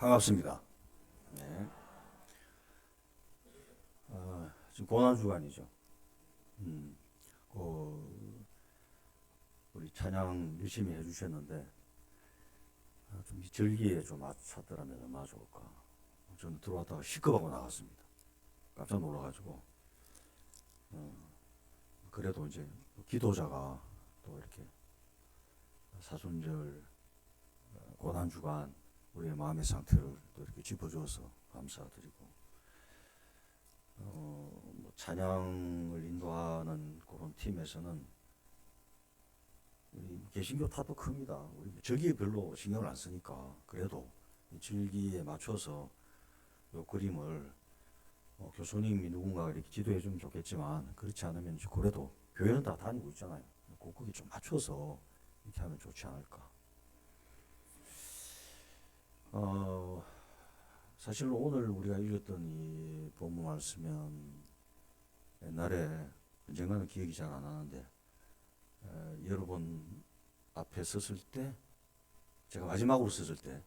반갑습니다. 네. 지금 고난주간이죠. 그 우리 찬양 열심히 해주셨는데 좀이 절기에 좀 맞췄더라면 얼마나 좋을까. 저는 들어왔다가 시급하고 나갔습니다. 깜짝 놀라가지고 그래도 이제 기도자가 또 이렇게 사순절 고난주간 우리의 마음의 상태를 또 이렇게 짚어줘서 감사드리고 뭐 찬양을 인도하는 그런 팀에서는 우리 개신교 탓도 큽니다. 우리 절기에 별로 신경을 안 쓰니까 그래도 이 절기에 맞춰서 이 그림을 교수님이 누군가 이렇게 지도해 주면 좋겠지만 그렇지 않으면 그래도 교회는 다 다니고 있잖아요. 거기에 좀 맞춰서 이렇게 하면 좋지 않을까. 사실 오늘 우리가 읽었던 이 본문 말씀은 옛날에 언젠가는 기억이 잘 안 나는데 여러분 앞에 섰을 때 제가 마지막으로 섰을 때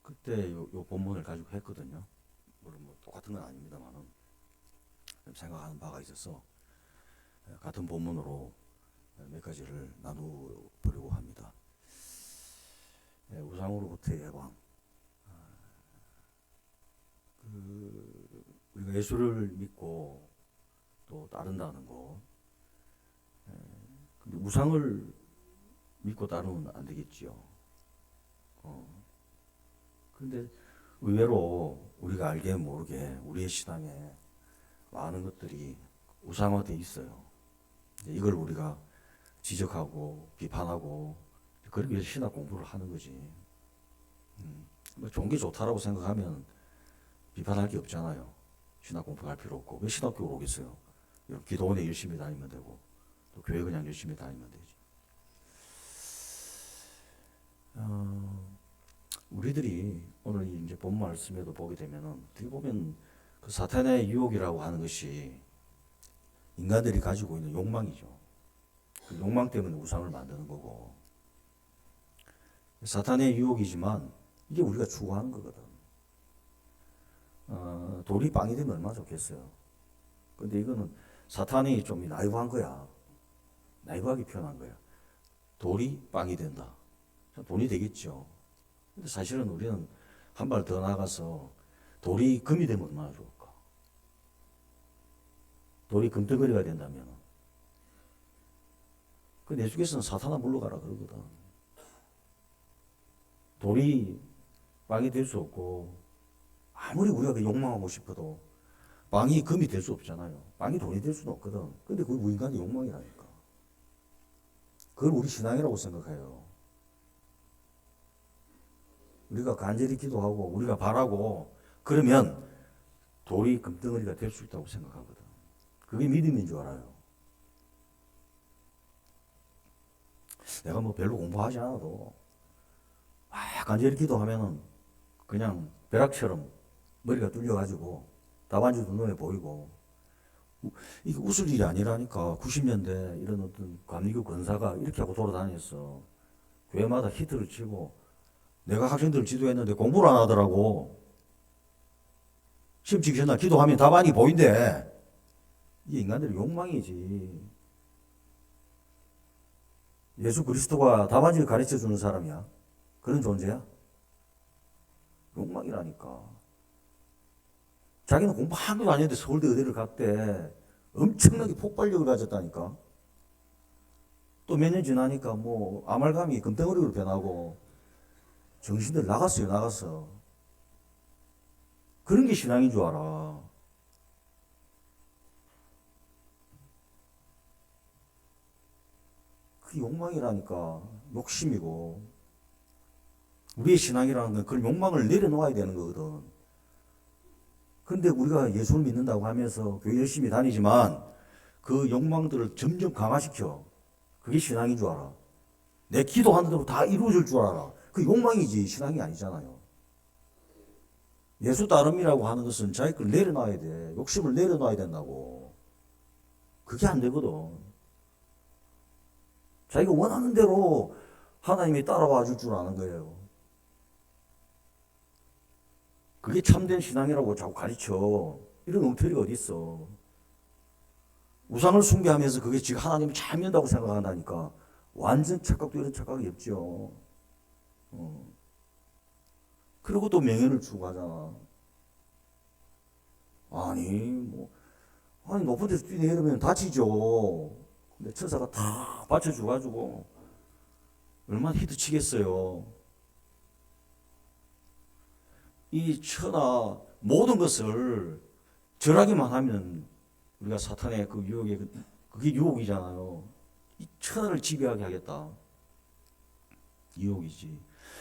그때 요 본문을 가지고 했거든요. 물론 뭐 똑같은 건 아닙니다만은 생각하는 바가 있어서 같은 본문으로 몇 가지를 나누보려고 합니다. 우상으로부터의 해방. 우리가 예수를 믿고 또 따른다는 거. 근데 우상을 믿고 따르면 안 되겠지요. 근데 의외로 우리가 알게 모르게 우리의 신앙에 많은 것들이 우상화되어 있어요. 이걸 우리가 지적하고 비판하고 그러기 위해서 신학 공부를 하는 거지. 뭐 좋은 게 좋다라고 생각하면 비판할 게 없잖아요. 신학 공부할 필요 없고 왜 신학교로 오겠어요? 기도원에 열심히 다니면 되고 또 교회 그냥 열심히 다니면 되지. 우리들이 오늘 이제 본 말씀에도 보게 되면은 어떻게 보면 그 사탄의 유혹이라고 하는 것이 인간들이 가지고 있는 욕망이죠. 그 욕망 때문에 우상을 만드는 거고 사탄의 유혹이지만 이게 우리가 추구하는 거거든. 돌이 빵이 되면 얼마나 좋겠어요. 근데 이거는 사탄이 좀 나이브한 거야. 나이브하게 표현한 거야. 돌이 빵이 된다. 돈이 되겠죠. 근데 사실은 우리는 한 발 더 나가서 돌이 금이 되면 얼마나 좋을까. 돌이 금덩어리가 된다면. 근데 예수께서는 사탄아 물러가라 그러거든. 돌이 빵이 될 수 없고 아무리 우리가 그 욕망하고 싶어도 빵이 금이 될 수 없잖아요. 빵이 돈이 될 수는 없거든. 근데 그게 우리 인간의 욕망이라니까. 그걸 우리 신앙이라고 생각해요. 우리가 간절히 기도하고 우리가 바라고 그러면 돌이 금덩어리가 될 수 있다고 생각하거든. 그게 믿음인 줄 알아요. 내가 뭐 별로 공부하지 않아도 간절히 기도하면은 그냥 벼락처럼 머리가 뚫려가지고 답안지도 눈에 보이고 이게 웃을 일이 아니라니까. 90년대 이런 어떤 감리교 권사가 이렇게 하고 돌아다녔어. 교회마다 히트를 치고 내가 학생들을 지도했는데 공부를 안 하더라고. 시험 치기 전날 기도하면 답안이 보인대. 이게 인간들의 욕망이지. 예수 그리스도가 답안지를 가르쳐 주는 사람이야? 그런 존재야? 욕망이라니까. 자기는 공부 한 개도 아닌데 서울대 의대를 갔대. 엄청나게 폭발력을 가졌다니까. 또 몇 년 지나니까 뭐 아말감이 금덩어리로 변하고 정신들 나갔어요. 나갔어. 그런 게 신앙인 줄 알아. 그 욕망이라니까. 욕심이고. 우리의 신앙이라는 건 그런 욕망을 내려놓아야 되는 거거든. 근데 우리가 예수를 믿는다고 하면서 교회 열심히 다니지만 그 욕망들을 점점 강화시켜. 그게 신앙인 줄 알아. 내 기도하는 대로 다 이루어질 줄 알아. 그 욕망이지 신앙이 아니잖아요. 예수 따름이라고 하는 것은 자기 걸 내려놔야 돼. 욕심을 내려놔야 된다고. 그게 안 되거든. 자기가 원하는 대로 하나님이 따라와 줄 줄 아는 거예요. 그게 참된 신앙이라고 자꾸 가르쳐. 이런 엉터리가 어디 있어. 우상을 숭배하면서 그게 지금 하나님이 잘 믿는다고 생각한다니까. 완전 착각도 이런 착각이 없죠. 그리고 또 명예를 추구하잖아. 아니 높은 데서 뛰내리면 다치죠. 근데 천사가 다 받쳐줘가지고 얼마나 히트치겠어요. 이 천하 모든 것을 절하기만 하면 우리가 사탄의 그 유혹에 그게 유혹이잖아요. 이 천하를 지배하게 하겠다. 유혹이지.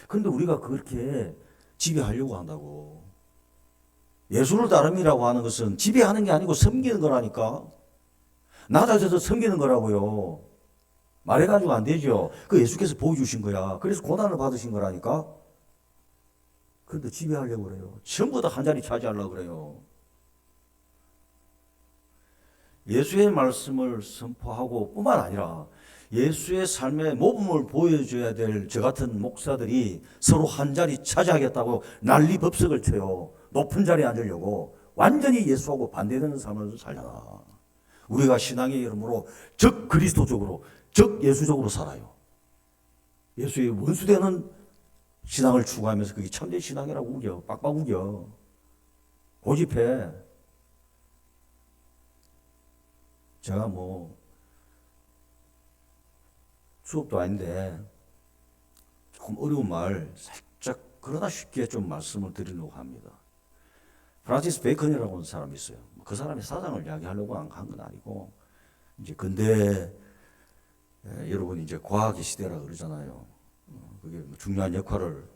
그런데 우리가 그렇게 지배하려고 한다고. 예수를 따름이라고 하는 것은 지배하는 게 아니고 섬기는 거라니까. 낮아져서 섬기는 거라고요. 말해가지고 안 되죠. 그 예수께서 보여주신 거야. 그래서 고난을 받으신 거라니까. 그런데 지배하려고 그래요. 전부 다 한 자리 차지하려고 그래요. 예수의 말씀을 선포하고 뿐만 아니라 예수의 삶의 모범을 보여줘야 될 저 같은 목사들이 서로 한 자리 차지하겠다고 난리법석을 쳐요. 높은 자리에 앉으려고. 완전히 예수하고 반대되는 삶을 살잖아. 우리가 신앙의 이름으로 적 그리스도적으로 적 예수적으로 살아요. 예수의 원수되는 신앙을 추구하면서 그게 참된 신앙이라고 우겨. 빡빡 우겨. 고집해. 제가 수업도 아닌데 조금 어려운 말 살짝 그러나 쉽게 좀 말씀을 드리려고 합니다. 프란시스 베이컨이라고 하는 사람이 있어요. 그 사람의 사상을 이야기하려고 한 건 아니고, 이제 근대 여러분 이제 과학의 시대라 그러잖아요. 그게 중요한 역할을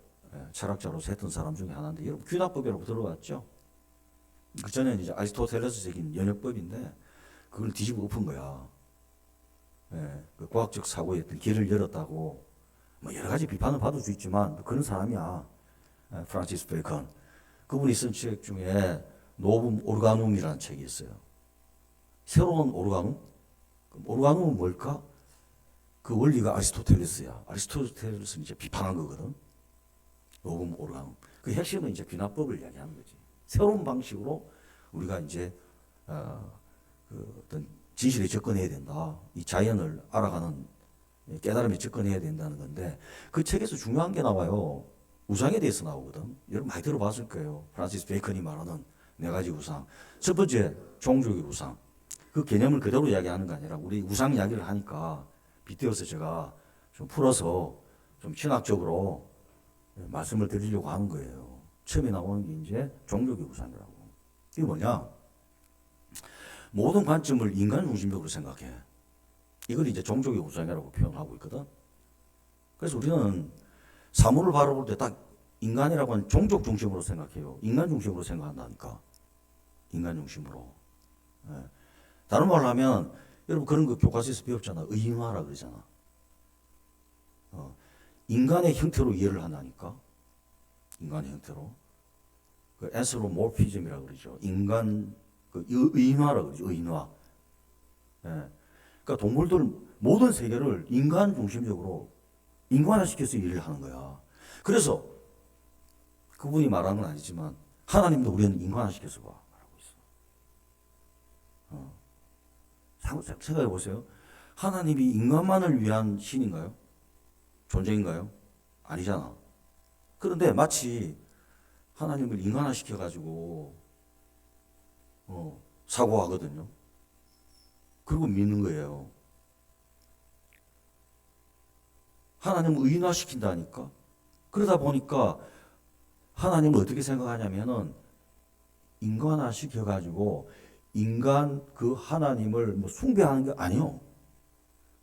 철학자로서 했던 사람 중에 하나인데, 여러분 균합법이라고 들어봤죠? 그 전에는 이제 아리스토텔레스적인 연역법인데 그걸 뒤집어 엎은 거야. 그 과학적 사고에 어떤 길을 열었다고. 여러 가지 비판을 받을 수 있지만 그런 사람이야. 프란시스 베이컨. 그분이 쓴 책 중에 노뵼 오르가눔이라는 책이 있어요. 새로운 오르가눔? 오르가눔은 뭘까? 그 원리가 아리스토텔레스야. 아리스토텔레스는 이제 비판한 거거든. 노뵼 오르가눔. 그 핵심은 이제 균합법을 이야기하는 거지. 새로운 방식으로 우리가 이제 그 어떤 진실에 접근해야 된다. 이 자연을 알아가는 깨달음에 접근해야 된다는 건데, 그 책에서 중요한 게 나와요. 우상에 대해서 나오거든. 여러분 많이 들어봤을 거예요. 프란시스 베이컨이 말하는 네 가지 우상. 첫 번째, 종족의 우상. 그 개념을 그대로 이야기하는 게 아니라 우리 우상 이야기를 하니까 빗대어서 제가 좀 풀어서 좀 신학적으로 말씀을 드리려고 하는 거예요. 처음에 나오는 게 이제 종족의 우상이라고. 이게 뭐냐? 모든 관점을 인간 중심적으로 생각해. 이걸 이제 종족의 우상이라고 표현하고 있거든. 그래서 우리는 사물을 바라볼 때 딱 인간이라고 하는 종족 중심으로 생각해요. 인간 중심으로 생각한다니까. 인간 중심으로. 다른 말로 하면 여러분 그런 거 교과서에서 배웠잖아. 의인화라 그러잖아. 인간의 형태로 이해를 한다니까. 인간의 형태로. 그 앤스로모피즘이라고 그러죠. 인간 그 의인화라 그러죠. 의인화. 그러니까 동물들 모든 세계를 인간 중심적으로 인간화시켜서 일을 하는 거야. 그래서 그분이 말한 건 아니지만 하나님도 우리는 인간화시켜서 말하고 있어. 생각해 보세요. 하나님이 인간만을 위한 신인가요? 존재인가요? 아니잖아. 그런데 마치 하나님을 인간화시켜가지고 사고하거든요. 그리고 믿는 거예요. 하나님을 의인화시킨다니까. 그러다 보니까 하나님을 어떻게 생각하냐면은 인간화시켜가지고 인간 그 하나님을 숭배하는 게 아니요.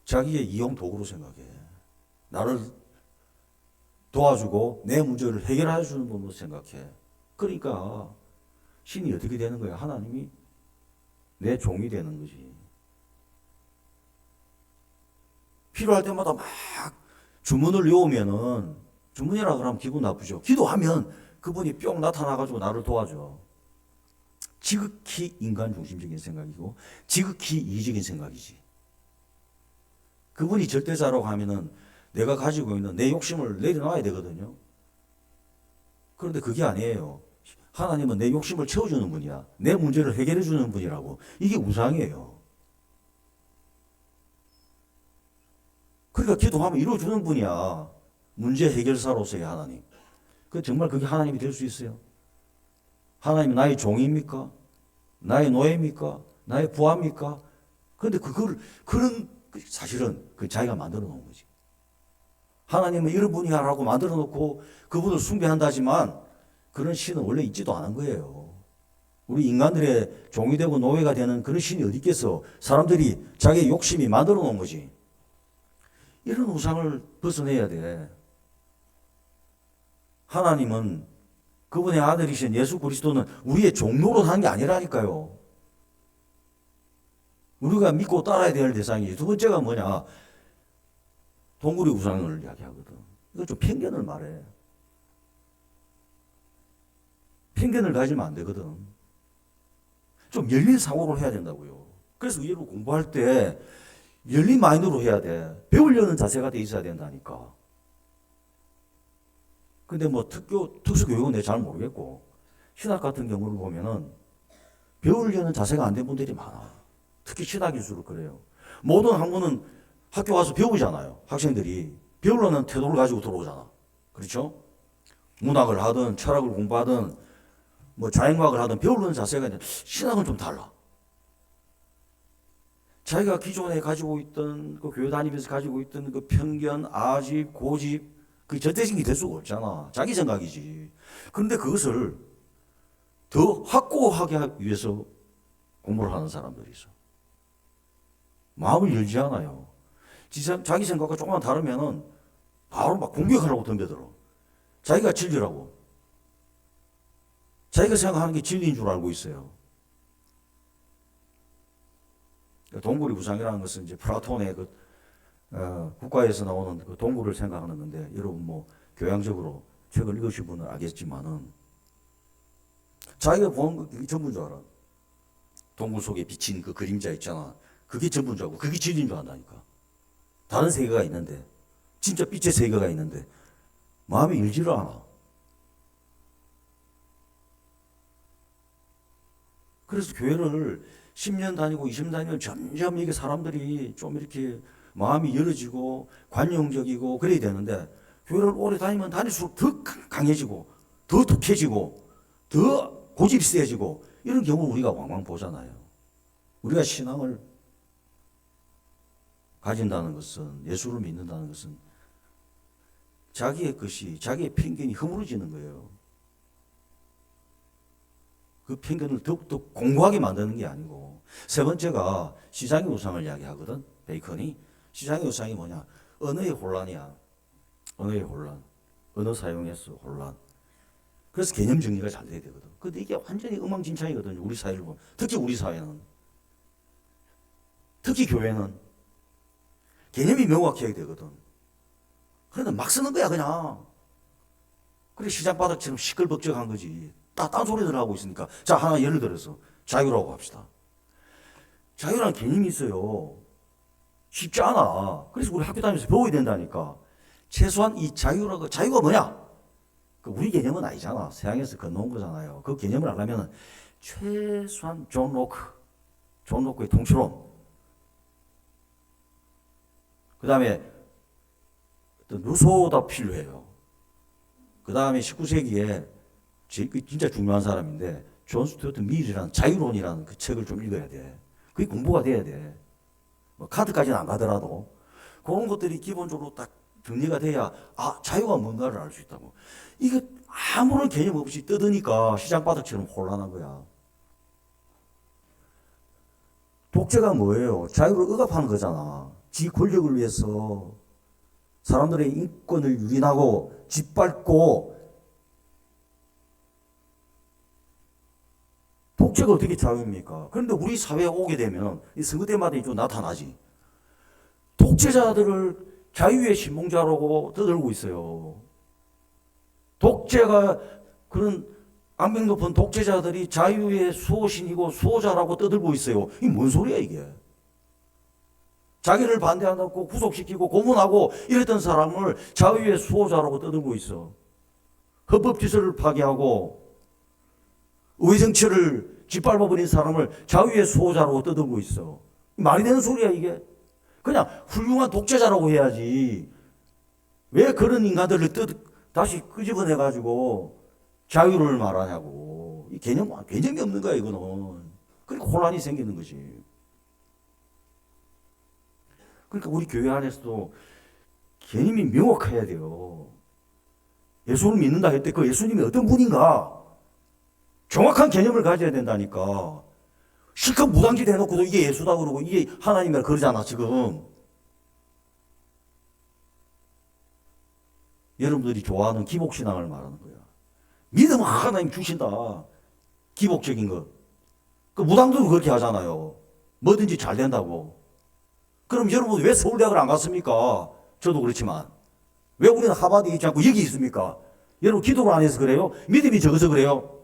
자기의 이용 도구로 생각해. 나를 도와주고 내 문제를 해결해 주는 분으로 생각해. 그러니까 신이 어떻게 되는 거야? 하나님이 내 종이 되는 거지. 필요할 때마다 막 주문을 외우면은, 주문이라 그러면 기분 나쁘죠. 기도하면 그분이 뿅 나타나가지고 나를 도와줘. 지극히 인간 중심적인 생각이고 지극히 이기적인 생각이지. 그분이 절대자라고 하면은 내가 가지고 있는 내 욕심을 내려놔야 되거든요. 그런데 그게 아니에요. 하나님은 내 욕심을 채워주는 분이야. 내 문제를 해결해 주는 분이라고. 이게 우상이에요. 그러니까 기도하면 이루어주는 분이야. 문제 해결사로서의 하나님. 정말 그게 하나님이 될 수 있어요? 하나님이 나의 종입니까? 나의 노예입니까? 나의 부하입니까? 그런데 그런, 사실은 자기가 만들어 놓은 거지. 하나님은 이런 분이야라고 만들어 놓고 그분을 숭배한다지만 그런 신은 원래 있지도 않은 거예요. 우리 인간들의 종이 되고 노예가 되는 그런 신이 어디 있겠어? 사람들이 자기의 욕심이 만들어 놓은 거지. 이런 우상을 벗어내야 돼. 하나님은 그분의 아들이신 예수 그리스도는 우리의 종로로 하는 게 아니라니까요. 우리가 믿고 따라야 될 대상이지. 두 번째가 뭐냐? 동굴의 우상을 이야기하거든. 이거 좀 편견을 말해. 편견을 가지면 안 되거든. 좀 열린 사고를 해야 된다고요. 그래서 의외로 공부할 때 열린 마인드로 해야 돼. 배우려는 자세가 돼 있어야 된다니까. 근데 뭐 특수교육은 내가 잘 모르겠고, 신학 같은 경우를 보면은 배우려는 자세가 안 된 분들이 많아. 특히 신학일수록 그래요. 모든 학문은 학교 와서 배우잖아요. 학생들이. 배우려는 태도를 가지고 들어오잖아. 그렇죠? 문학을 하든 철학을 공부하든 뭐 자연과학을 하든 배우려는 자세가 있는데 신학은 좀 달라. 자기가 기존에 가지고 있던 그 교회 다니면서 가지고 있던 그 편견, 아집, 고집, 그 절대적이 될 수가 없잖아. 자기 생각이지. 그런데 그것을 더 확고하게 하기 위해서 공부를 하는 사람들이 있어. 마음을 열지 않아요. 자기 생각과 조금만 다르면은 바로 막 공격하려고 덤벼들어. 자기가 진리라고. 자기가 생각하는 게 진리인 줄 알고 있어요. 동굴의 우상이라는 것은 이제 플라톤의 국가에서 나오는 그 동굴을 생각하는 건데, 여러분 뭐 교양적으로 책을 읽으신 분은 알겠지만은 자기가 보는 게 전부인 줄 알아. 동굴 속에 비친 그 그림자 있잖아. 그게 전부인 줄 알고 그게 진리인 줄 안다니까. 다른 세계가 있는데, 진짜 빛의 세계가 있는데 마음이 열지를 않아. 그래서 교회를 10년 다니고 20년 다니면 점점 이게 사람들이 좀 이렇게 마음이 열어지고 관용적이고 그래야 되는데, 교회를 오래 다니면 다닐수록 더 강해지고 더 독해지고 더 고집이 세지고 이런 경우를 우리가 왕왕 보잖아요. 우리가 신앙을 가진다는 것은, 예수를 믿는다는 것은 자기의 것이, 자기의 편견이 허물어지는 거예요. 그 편견을 더욱더 공고하게 만드는 게 아니고. 세 번째가 시장의 우상을 이야기하거든. 베이컨이. 시장의 우상이 뭐냐? 언어의 혼란이야. 언어의 혼란. 언어 사용에서 혼란. 그래서 개념 정리가 잘 돼야 되거든. 근데 이게 완전히 엉망진창이거든요. 우리 사회를 보면. 특히 우리 사회는. 특히 교회는. 개념이 명확해야 되거든. 그런데 막 쓰는 거야, 그냥. 그래, 시장바닥처럼 시끌벅적한 거지. 딴 소리들 하고 있으니까. 자, 하나 예를 들어서 자유라고 합시다. 자유라는 개념이 있어요. 쉽지 않아. 그래서 우리 학교 다니면서 배워야 된다니까. 최소한 이 자유가 뭐냐? 우리 개념은 아니잖아. 서양에서 건너온 거잖아요. 그 개념을 알려면 최소한 존 로크의 통치론. 그 다음에 루소가 필요해요. 그 다음에 19세기에 진짜 중요한 사람인데 존 스튜어트 밀이라는 자유론이라는 그 책을 좀 읽어야 돼. 그게 공부가 돼야 돼. 뭐 카드까지는 안 가더라도 그런 것들이 기본적으로 딱 정리가 돼야 자유가 뭔가를 알 수 있다고. 이거 아무런 개념 없이 떠드니까 시장바닥처럼 혼란한 거야. 독재가 뭐예요? 자유를 억압하는 거잖아. 지 권력을 위해서 사람들의 인권을 유린하고 짓밟고. 독재가 어떻게 자유입니까? 그런데 우리 사회에 오게 되면 이 선거 때마다 좀 나타나지. 독재자들을 자유의 신봉자라고 떠들고 있어요. 독재가, 그런 악명 높은 독재자들이 자유의 수호신이고 수호자라고 떠들고 있어요. 이게 뭔 소리야 이게? 자기를 반대한다고 구속시키고 고문하고 이랬던 사람을 자유의 수호자라고 떠들고 있어. 헌법 질서를 파괴하고 의정처를 짓밟아버린 사람을 자유의 수호자로 떠들고 있어. 말이 되는 소리야 이게. 그냥 훌륭한 독재자라고 해야지. 왜 그런 인간들을 다시 끄집어내가지고 자유를 말하냐고. 이 개념이 없는 거야 이거는. 그러니까 혼란이 생기는 거지. 그러니까 우리 교회 안에서도 개념이 명확해야 돼요. 예수를 믿는다 할 때 그 예수님이 어떤 분인가 정확한 개념을 가져야 된다니까. 실컷 무당짓 해놓고도 이게 예수다 그러고 이게 하나님이라 그러잖아 지금. 여러분들이 좋아하는 기복신앙을 말하는 거야. 믿으면 하나님 주신다. 기복적인 거. 그 무당도 그렇게 하잖아요. 뭐든지 잘 된다고. 그럼 여러분 왜 서울대학을 안 갔습니까? 저도 그렇지만. 왜 우리는 하버드에 있지 않고 여기 있습니까? 여러분 기도를 안 해서 그래요? 믿음이 적어서 그래요?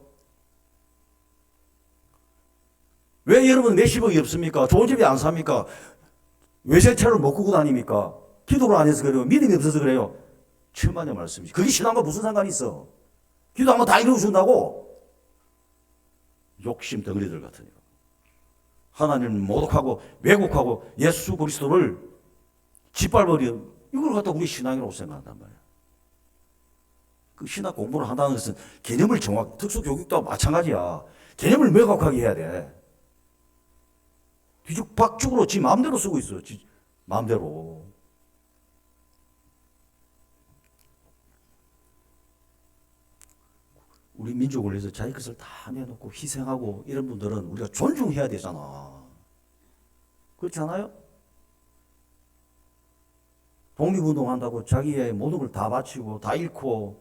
왜 여러분 몇십억이 없습니까? 좋은 집에 안 삽니까? 외제차를 못 끄고 다닙니까? 기도를 안 해서 그래요? 믿음이 없어서 그래요? 천만의 말씀이지. 그게 신앙과 무슨 상관이 있어? 기도하면 다 이루어준다고? 욕심 덩어리들 같으니까. 하나님을 모독하고 왜곡하고 예수 그리스도를 짓밟아버려. 이걸 갖다 우리 신앙이라고 생각한단 말이야. 그 신학 공부를 한다는 것은 개념을 특수교육도 마찬가지야. 개념을 명확하게 해야 돼. 뒤죽박죽으로 지 마음대로 쓰고 있어. 지 마음대로. 우리 민족을 위해서 자기 것을 다 내놓고 희생하고 이런 분들은 우리가 존중해야 되잖아. 그렇지 않아요? 독립운동한다고 자기의 모든 걸 다 바치고 다 잃고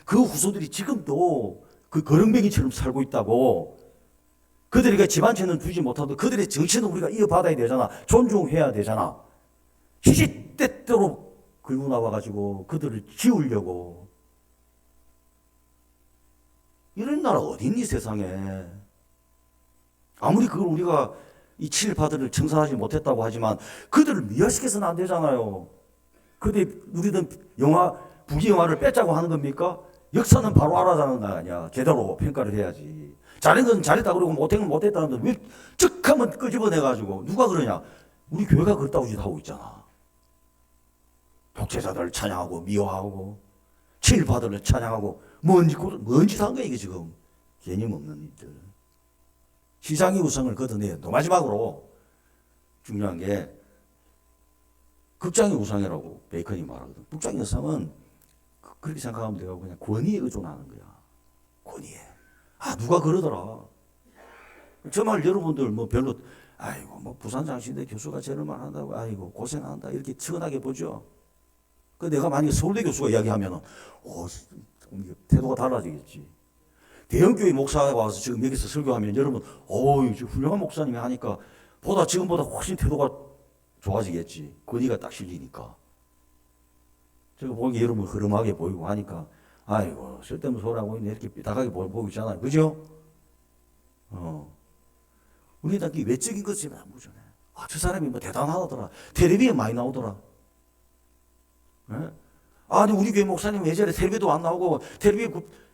그 후손들이 지금도 그 거렁뱅이처럼 살고 있다고. 그들에게 집안채는 주지 못하도 그들의 정신은 우리가 이어받아야 되잖아. 존중해야 되잖아. 시시때때로 걸고 나와가지고 그들을 지우려고. 이런 나라 어디 있니 세상에. 아무리 그걸 우리가 이 친일파들을 청산하지 못했다고 하지만 그들을 미화시켜서는 안 되잖아요. 그들이 누리던 부귀영화를 뺏자고 하는 겁니까? 역사는 바로 알아자는 거 아니야. 제대로 평가를 해야지. 잘한 건 잘했다 그러고 못한 건 못했다는데 왜 쩍하면 끄집어내가지고 누가 그러냐. 우리 교회가 그렇다고 짓하고 있잖아. 독재자들을 찬양하고 미워하고 친일파들을 찬양하고 뭔 짓 한 거야 이게 지금. 개념 없는 일들. 시장의 우상을 걷어내야 또 마지막으로 중요한 게 극장의 우상이라고 베이컨이 말하거든. 극장의 우상은 그렇게 생각하면 돼요. 그냥 권위에 의존하는 거야. 권위에. 아 누가 그러더라. 정말 여러분들 뭐 별로 아이고 뭐 부산장신대 교수가 저런 말 한다고 아이고 고생한다 이렇게 측은하게 보죠. 그 내가 만약에 서울대 교수가 이야기하면은 태도가 달라지겠지. 대형교회 목사가 와서 지금 여기서 설교하면 여러분 훌륭한 목사님이 하니까 지금보다 훨씬 태도가 좋아지겠지. 권위가 딱 실리니까. 제가 보기 여러분 흐름하게 보이고 하니까 아이고 쓸데없는 소리 하고 있네 이렇게 삐딱하게 보이고 있잖아요. 그죠? 우리 다 외적인 것이 안 보잖아요. 저 사람이 뭐 대단하더라. 텔레비에 많이 나오더라. 네? 아니 우리 교회 목사님 왜 저래 텔레비도 안 나오고 텔레비에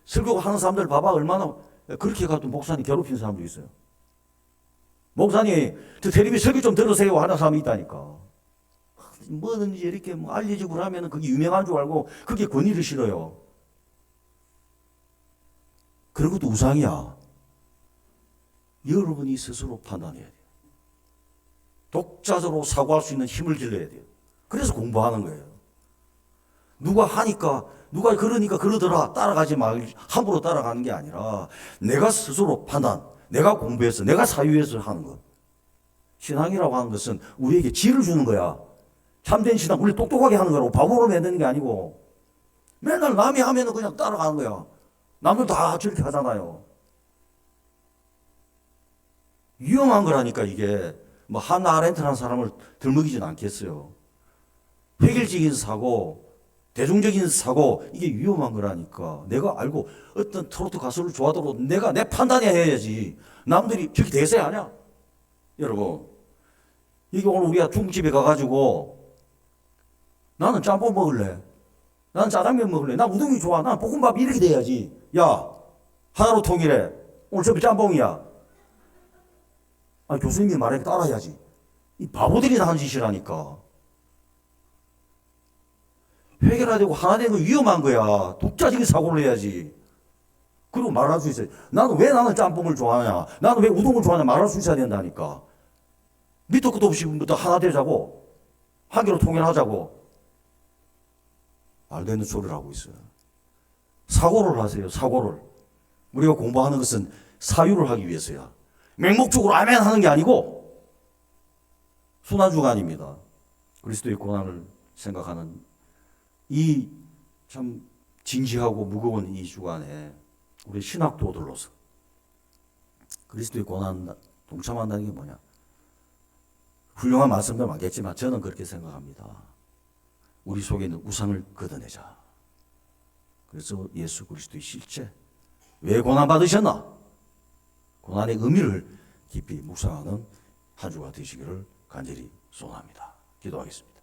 설교 하는 사람들 봐봐 얼마나 그렇게 가도 목사님 괴롭히는 사람도 있어요. 목사님 저 텔레비 설교 좀 들으세요 하는 사람이 있다니까. 뭐든지 이렇게 뭐 알려지고 하면은 그게 유명한 줄 알고 그게 권위를 실어요. 그런 것도 우상이야. 여러분이 스스로 판단해야 돼요. 독자적으로 사고할 수 있는 힘을 길러야 돼요. 그래서 공부하는 거예요. 누가 하니까 누가 그러니까 그러더라 따라가지 말 함부로 따라가는 게 아니라 내가 스스로 판단, 내가 공부해서 내가 사유해서 하는 것. 신앙이라고 하는 것은 우리에게 지혜를 주는 거야. 참된 신앙 우리 똑똑하게 하는 거라고 바보로 만드는 게 아니고 맨날 남이 하면은 그냥 따라가는 거야. 남들 다 저렇게 하잖아요. 위험한 거라니까 이게. 뭐 한나 아렌트라는 사람을 들먹이진 않겠어요. 획일적인 사고, 대중적인 사고 이게 위험한 거라니까. 내가 알고 어떤 트로트 가수를 좋아하도록 내가 내 판단해야 해야지. 남들이 저기 대세 아니야? 여러분 이게 오늘 우리가 중국집에 가가지고 나는 짬뽕 먹을래. 나는 짜장면 먹을래. 나 우동이 좋아. 나는 볶음밥 이렇게 돼야지. 야 하나로 통일해. 오늘 저녁 짬뽕이야. 아니, 교수님이 말하니까 따라해야지. 이 바보들이 하는 짓이라니까. 해결하되고 하나 되는 건 위험한 거야. 독자적인 사고를 해야지. 그리고 말할 수 있어요. 나는 짬뽕을 좋아하냐? 나는 왜 우동을 좋아하냐? 말할 수 있어야 된다니까. 밑도 끝도 없이 부터 하나 되자고. 하기로 통일하자고. 안 되는 소리를 하고 있어요. 사고를 하세요. 사고를. 우리가 공부하는 것은 사유를 하기 위해서야. 맹목적으로 아멘 하는 게 아니고 순환주간입니다. 그리스도의 고난을 생각하는 이 참 진지하고 무거운 이 주간에 우리 신학도들로서 그리스도의 고난 동참한다는 게 뭐냐? 훌륭한 말씀도 많겠지만 저는 그렇게 생각합니다. 우리 속에 있는 우상을 걷어내자. 그래서 예수 그리스도의 실제 왜 고난 받으셨나? 고난의 의미를 깊이 묵상하는 한 주가 되시기를 간절히 소원합니다. 기도하겠습니다.